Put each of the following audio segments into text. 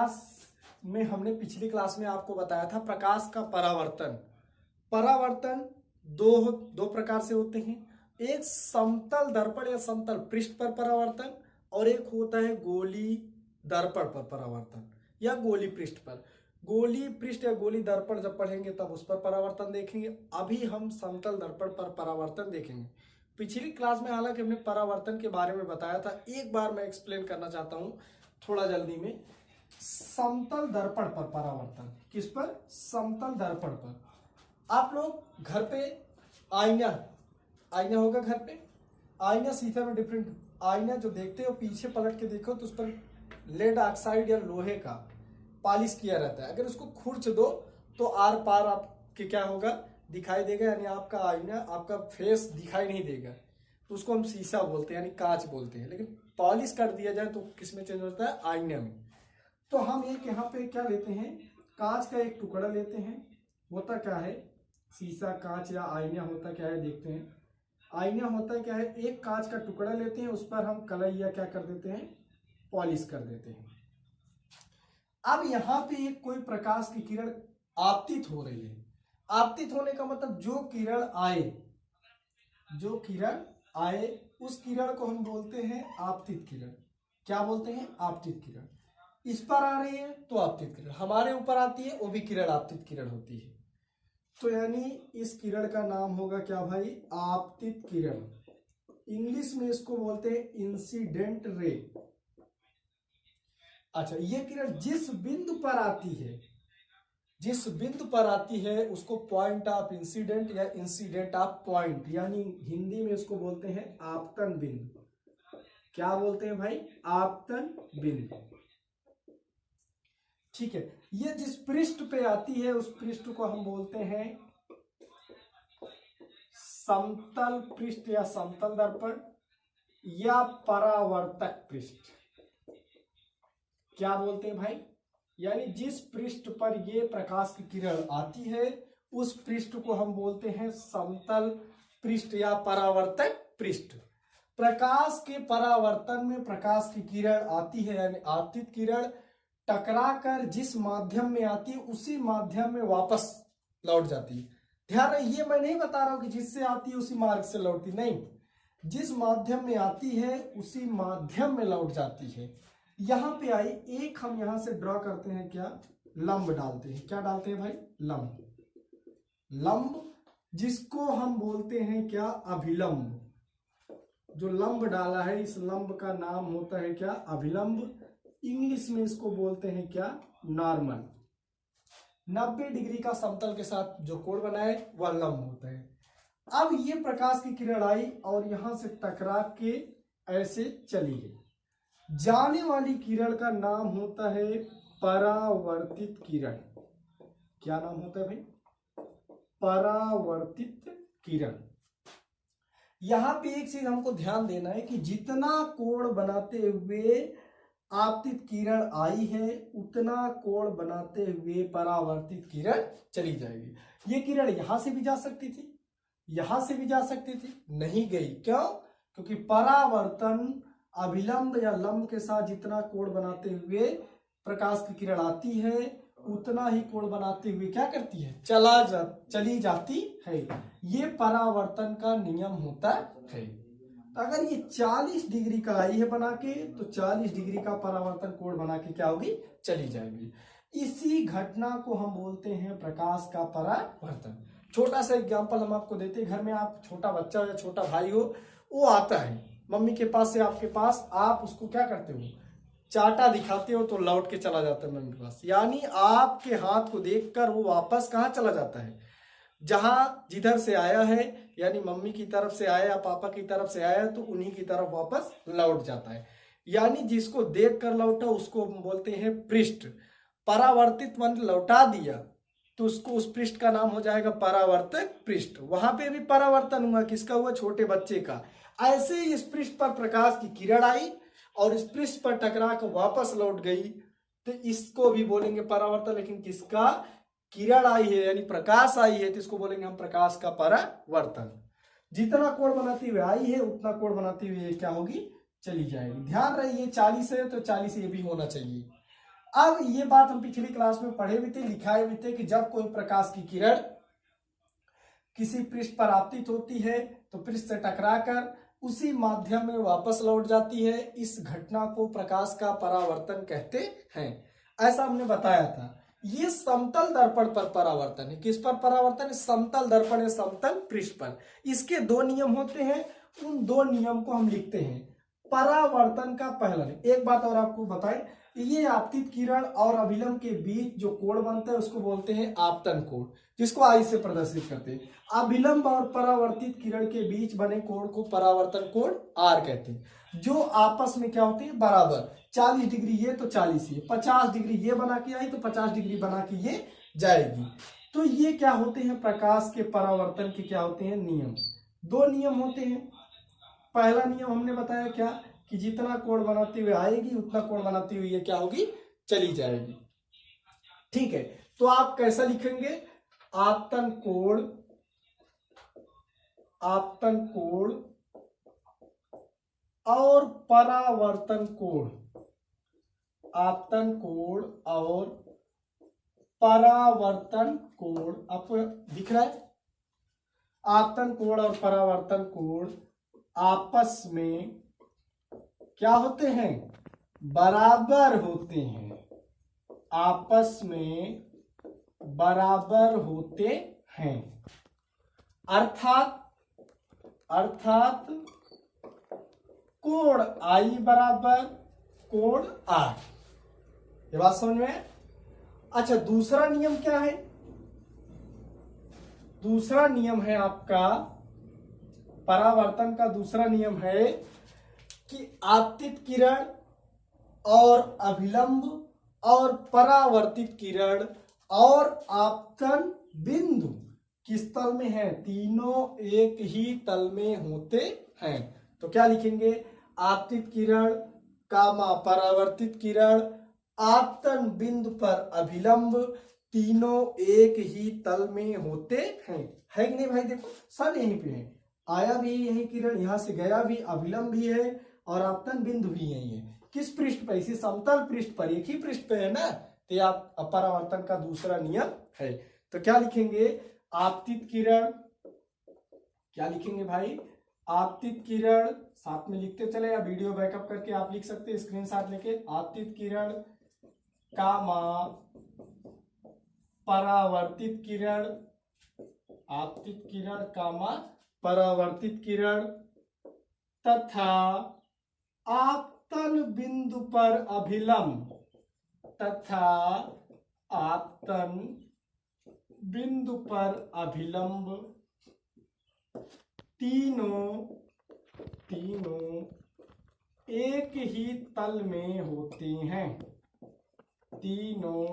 प्रकाश में हमने पिछली क्लास में आपको बताया था प्रकाश का परावर्तन। परावर्तन दो प्रकार से होते हैं, एक समतल दर्पण या समतल पृष्ठ पर परावर्तन और एक होता है गोली दर्पण पर परावर्तन या गोली पृष्ठ पर। गोली पृष्ठ या गोली दर्पण जब पढ़ेंगे तब उस पर परावर्तन देखेंगे। अभी हम समतल दर्पण पर परावर्तन देखेंगे। पिछली क्लास में हालांकि हमने परावर्तन के बारे में बताया था, एक बार मैं एक्सप्लेन करना चाहता हूं थोड़ा जल्दी में। समतल दर्पण पर परावर्तन, किस पर? समतल दर्पण पर। आप लोग घर पे आईना होगा घर पे, आईना शीशे में डिफरेंट आईना जो देखते हो पीछे पलट के देखो तो उस पर लेड ऑक्साइड या लोहे का पॉलिश किया रहता है। अगर उसको खुरच दो तो आर पार आपके क्या होगा, दिखाई देगा, यानी आपका आईना, आपका फेस दिखाई नहीं देगा। तो उसको हम शीशा बोलते हैं, यानी कांच बोलते हैं। लेकिन पॉलिश कर दिया जाए तो किस में चेंज होता है? आईना में। तो हम एक यहाँ पे क्या लेते हैं, कांच का एक टुकड़ा लेते हैं। होता क्या है, शीशा, कांच या आईना होता क्या है देखते हैं। आईना होता क्या है, एक कांच का टुकड़ा लेते हैं, उस पर हम कलई या क्या कर देते हैं, पॉलिश कर देते हैं। अब यहाँ पे एक कोई प्रकाश की किरण आपतित हो रही है। आपतित होने का मतलब जो किरण आए उस किरण को हम बोलते हैं आपतित किरण। क्या बोलते हैं? आपतित किरण। इस पर आ रही है तो आपतित किरण, हमारे ऊपर आती है वो भी किरण आपतित किरण होती है। तो यानी इस किरण का नाम होगा क्या भाई? आपतित किरण। इंग्लिश में इसको बोलते हैं इंसिडेंट रे। अच्छा, ये किरण जिस बिंदु पर आती है उसको पॉइंट ऑफ इंसिडेंट या इंसिडेंट ऑफ पॉइंट, यानी हिंदी में इसको बोलते हैं आपतन बिंदु। क्या बोलते हैं भाई? आपतन बिंदु। ठीक है, ये जिस पृष्ठ पे आती है उस पृष्ठ को हम बोलते हैं समतल पृष्ठ या समतल दर्पण या परावर्तक पृष्ठ। क्या बोलते हैं भाई? यानी जिस पृष्ठ पर ये प्रकाश की किरण आती है उस पृष्ठ को हम बोलते हैं समतल पृष्ठ या परावर्तक पृष्ठ। प्रकाश के परावर्तन में प्रकाश की किरण आती है, यानी आपतित किरण टकराकर जिस माध्यम में आती है उसी माध्यम में वापस लौट जाती है। ध्यान रहे, ये मैं नहीं बता रहा हूं कि जिससे आती है उसी मार्ग से लौटती, नहीं, जिस माध्यम में आती है उसी माध्यम में लौट जाती है। यहां पे आई एक, हम यहां से ड्रॉ करते हैं, क्या? लंब डालते हैं। क्या डालते हैं भाई? लंब, जिसको हम बोलते हैं क्या? अभिलंब। जो लंब डाला है इस लंब का नाम होता है क्या? अभिलंब। इंग्लिश में इसको बोलते हैं क्या? नॉर्मल। 90 डिग्री का समतल के साथ जो कोण बनाए वह लंब होता है। अब ये प्रकाश की किरण आई और यहां से टकरा के ऐसे चली गई। जाने वाली किरण का नाम होता है परावर्तित किरण। क्या नाम होता है भाई? परावर्तित किरण। यहां पे एक चीज हमको ध्यान देना है कि जितना कोण बनाते हुए आपतित किरण आई है उतना कोण बनाते हुए परावर्तित किरण चली जाएगी। ये किरण यहां से भी जा सकती थी, यहां से भी जा सकती थी, नहीं गई। क्यों? क्योंकि परावर्तन अभिलंब या लंब के साथ जितना कोण बनाते हुए प्रकाश की किरण आती है उतना ही कोण बनाते हुए क्या करती है? चली जाती है। ये परावर्तन का नियम होता है। अगर ये 40 डिग्री का आई है बना के तो 40 डिग्री का परावर्तन कोण बना के क्या होगी? चली जाएगी। इसी घटना को हम बोलते हैं प्रकाश का परावर्तन। छोटा सा एग्जांपल हम आपको देते हैं। घर में आप छोटा बच्चा हो या छोटा भाई हो, वो आता है मम्मी के पास से आपके पास, आप उसको क्या करते हो? चाटा दिखाते हो तो लौट के चला जाता है मम्मी के पास। यानी आपके हाथ को देखकर वो वापस कहाँ चला जाता है? जिधर से आया है, यानी मम्मी की तरफ से आया, पापा की तरफ से आया तो उन्हीं की तरफ वापस लौट जाता है। यानी जिसको देख कर लौटा उसको बोलते हैं पृष्ठ। परावर्तित मन लौटा दिया तो उसको उस पृष्ठ का नाम हो जाएगा परावर्तक पृष्ठ। वहां पे भी परावर्तन हुआ, किसका हुआ? छोटे बच्चे का। ऐसे ही इस पृष्ठ पर प्रकाश की किरण आई और इस पृष्ठ पर टकरा कर वापस लौट गई तो इसको भी बोलेंगे परावर्तन। लेकिन किसका? किरण आई है यानी प्रकाश आई है तो इसको बोलेंगे हम प्रकाश का परावर्तन। जितना कोण बनाती हुई आई है उतना कोण बनाती हुई क्या होगी? चली जाएगी। ध्यान रहे ये 40 है तो 40 ये भी होना चाहिए। अब ये बात हम पिछली क्लास में पढ़े भी थे, लिखाए भी थे कि जब कोई प्रकाश की किरण किसी पृष्ठ पर आपतित होती है तो पृष्ठ से टकराकर उसी माध्यम में वापस लौट जाती है। इस घटना को प्रकाश का परावर्तन कहते हैं। ऐसा हमने बताया था। ये समतल दर्पण पर परावर्तन है। किस पर परावर्तन है? समतल दर्पण या समतल पृष्ठ पर। इसके दो नियम होते हैं, उन दो नियम को हम लिखते हैं। परावर्तन का पहला नियम, एक बात और आपको बताएं, ये आपतित किरण और अभिलंब के बीच जो कोण बनता है उसको बोलते हैं आपतन कोण, जिसको आई से प्रदर्शित करते हैं। अभिलंब और परावर्तित किरण के बीच बने कोण को परावर्तन कोण आर कहते हैं, जो आपस में क्या होते हैं? बराबर। 40 डिग्री ये तो 40 ये, 50 डिग्री ये बना के आई तो 50 डिग्री बना के ये जाएगी। तो ये क्या होते हैं? प्रकाश के परावर्तन के क्या होते हैं? नियम। दो नियम होते हैं। पहला नियम हमने बताया क्या, कि जितना कोण बनाते हुए आएगी उतना कोण बनाते हुए ये क्या होगी? चली जाएगी। ठीक है, तो आप कैसा लिखेंगे? आपतन कोण, आपतन कोण और परावर्तन कोण, आपतन कोण और परावर्तन कोण आपको दिख रहा है? आपतन कोण और परावर्तन कोण आपस में क्या होते हैं? बराबर होते हैं। आपस में बराबर होते हैं। अर्थात कोण आई बराबर कोण आर। ये बात समझ में? अच्छा, दूसरा नियम क्या है? दूसरा नियम है आपका परावर्तन का दूसरा नियम है कि आपतित किरण और अभिलंब और परावर्तित किरण और आपतन बिंदु किस तल में है? तीनों एक ही तल में होते हैं। तो क्या लिखेंगे? आपतित किरण कामा परावर्तित किरण आपतन बिंदु पर अभिलंब तीनों एक ही तल में होते हैं। है कि नहीं भाई? देखो सब यहीं पे है, आया भी यही किरण, यहां से गया भी, अभिलंब भी है और आपतन बिंदु भी यही है। किस पृष्ठ पर? इसी समतल पृष्ठ पर, एक ही पृष्ठ पे है ना। तो आप परावर्तन का दूसरा नियम है। तो क्या लिखेंगे? आपतित किरण, क्या लिखेंगे भाई? आपतित किरण, साथ में लिखते चले या वीडियो बैकअप करके आप लिख सकते हैं स्क्रीनशॉट लेके। आपतित किरण कामा परावर्तित किरण, आपतित किरण कामा परावर्तित किरण तथा आपतन बिंदु पर अभिलंब, तथा आपतन बिंदु पर अभिलंब तीनों एक ही तल में होते हैं। तीनों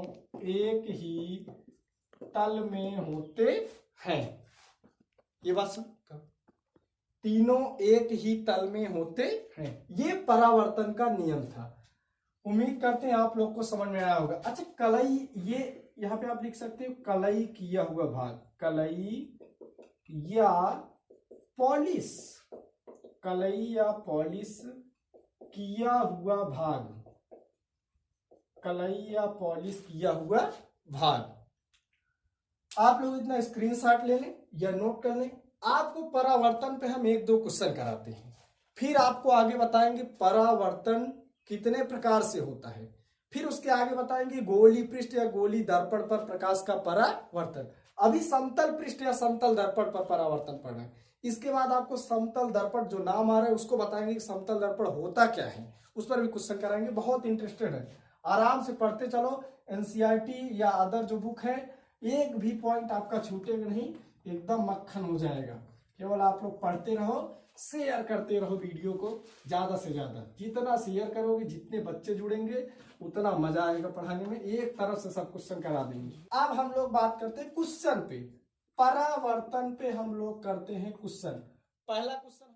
एक ही तल में होते हैं। ये बात सुन, तीनों एक ही तल में होते हैं। ये परावर्तन का नियम था। उम्मीद करते हैं आप लोग को समझ में आया होगा। अच्छा, कलई, ये यहाँ पे आप लिख सकते हो कलई किया हुआ भाग, कलई या पॉलिश, कलई या पॉलिश किया हुआ भाग, कलई या पॉलिश किया हुआ भाग। आप लोग इतना स्क्रीनशॉट ले लें या नोट कर लें। आपको परावर्तन पे हम एक दो क्वेश्चन कराते हैं, फिर आपको आगे बताएंगे परावर्तन कितने प्रकार से होता है, फिर उसके आगे बताएंगे गोली पृष्ठ या गोली दर्पण पर प्रकाश का परावर्तन। अभी समतल पृष्ठ या समतल दर्पण पर परावर्तन पढ़ना है। इसके बाद आपको समतल दर्पण जो नाम आ रहा है उसको बताएंगे कि समतल दर्पण होता क्या है, उस पर भी क्वेश्चन कराएंगे। बहुत इंटरेस्टेड है, आराम से पढ़ते चलो। एनसीईआरटी या अदर जो बुक है, एक भी पॉइंट आपका छूटेगा नहीं, एकदम मक्खन हो जाएगा। केवल आप लोग पढ़ते रहो, शेयर करते रहो वीडियो को ज्यादा से ज्यादा। जितना शेयर करोगे, जितने बच्चे जुड़ेंगे, उतना मजा आएगा पढ़ाने में। एक तरफ से सब क्वेश्चन करा देंगे। अब हम लोग बात करते हैं क्वेश्चन पे, परावर्तन पे हम लोग करते हैं क्वेश्चन। पहला क्वेश्चन